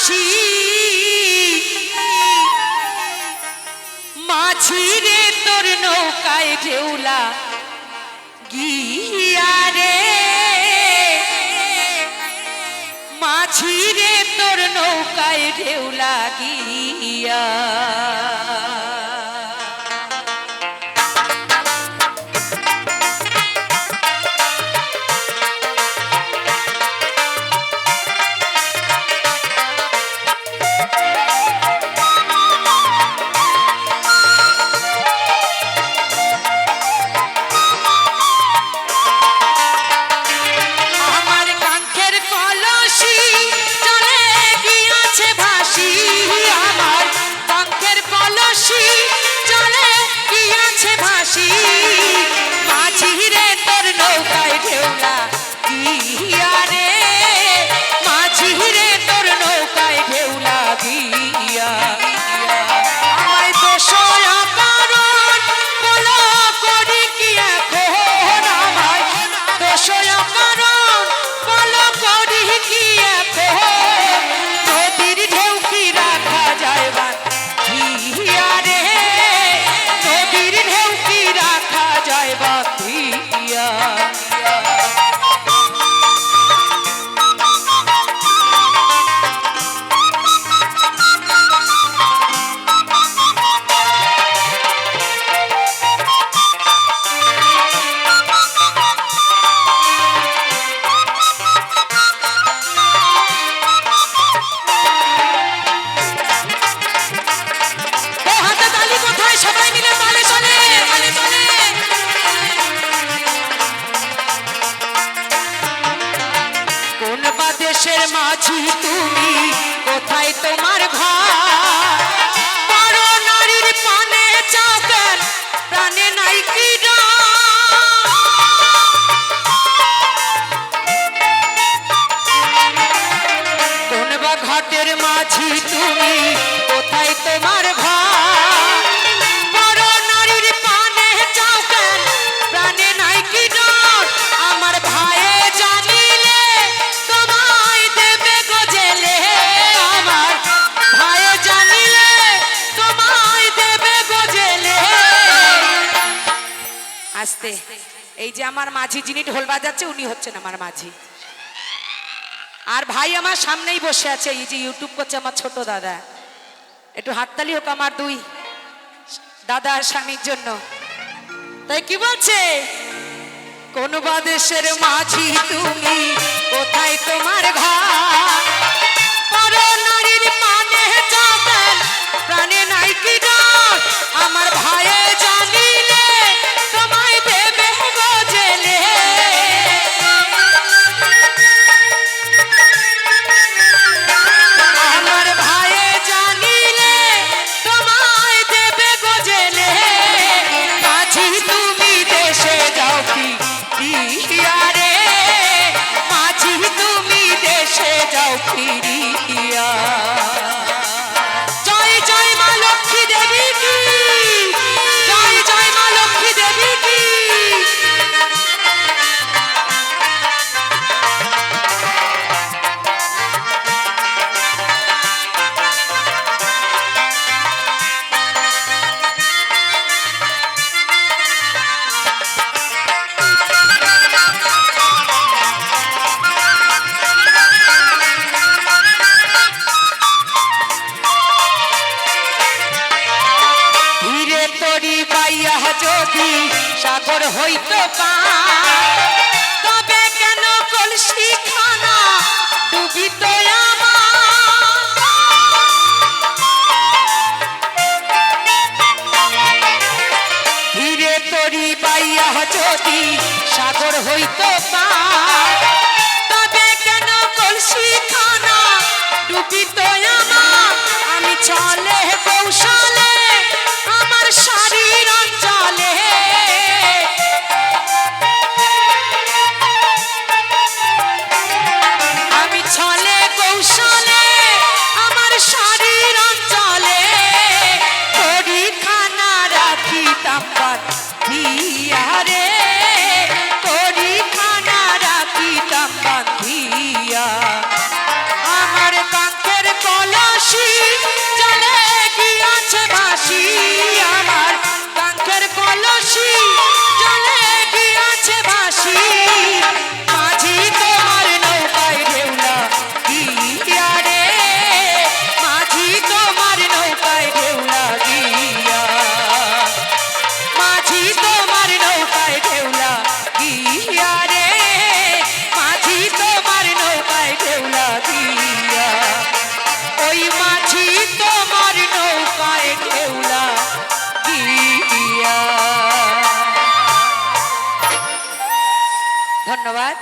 মাঝি মাঝি রে তোর নৌকায় ঢেউলা গিয়া রে মাঝি রে তোর নৌকায় ঢেউলা গিয়া দেশের মাঝি তুমি কোথায় তোমার ঘর বড় নারীর পানে চাও কেন প্রাণে নাই কি কোন বা ঘাটের মাঝি তুমি কোথায় তোমার ঘর বড় নারীর পানে চাও কেন প্রাণে নাই কি ডর আমার ভাইয়ে জানিলে আস্তে এই যে আমার মাঝি যিনি ঢোল বাজাচ্ছে উনি হচ্ছেন আমার মাঝি আর ভাই আমার সামনেই বসে আছে এই যে ইউটিউব করছে আমার ছোট দাদা একটু হাততালি হোক আমার দুই দাদা আর স্বামীর জন্য তাই কি বলছে কোন দেশের মাঝি তুমি কোথায় তোমার ঘর বড় নারীর পানে চাও কেন প্রাণে নাই কি ডর আমার ভাইয়ে জানিলে তোমায় দেবে গজেলে আমার ভাইয়ে জানিলে তোমায় দেবে গজেলে মাঝি তুমি দেশে যাও ফিরিয়া রে মাঝি তুমি দেশে যাও ফিরিয়া জয় জয় মা লক্ষ্মী দেবী কি জয় জয় মা লক্ষ্মী দেবী কি যদি সাগর হইতো তবে কেন কলসি খানা ডুবিত ধীরে তরি পাইয়া যদি সাগর হইতো তবে কেন কলসি খানা ডুবিত আমি চলে কৌশলে আমার শরীর অঞ্চলে আমি ছলে ধন্যবাদ।